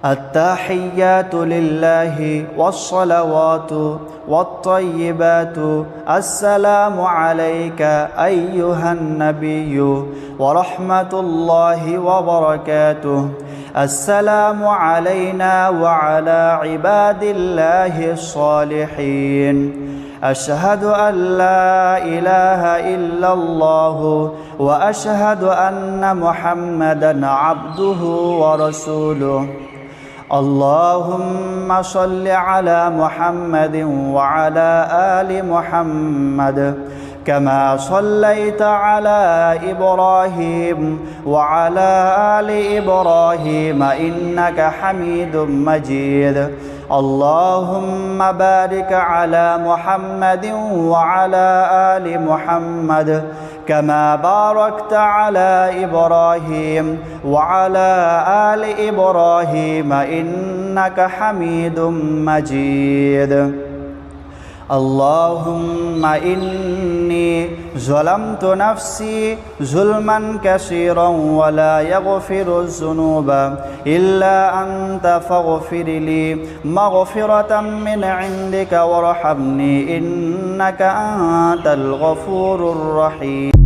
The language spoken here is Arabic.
التحيات لله والصلوات والطيبات السلام عليك أيها النبي ورحمة الله وبركاته. السلام علينا وعلى عباد الله الصالحين. أشهد أن لا إله إلا الله وأشهد أن محمدًا عبده ورسوله. اللهم صل على محمد وعلى آل محمد كما صليت على إبراهيم وعلى آل إبراهيم إنك حميد مجيد. اللهم بارك على محمد وعلى آل محمد كما باركت على إبراهيم وعلى آل إبراهيم إنك حميد مجيد. اللهم إني ظلمت نفسي ظلما كثيرا ولا يغفر الذنوب إلا أنت فاغفر لي مغفرة من عندك وارحمني إنك أنت الغفور الرحيم.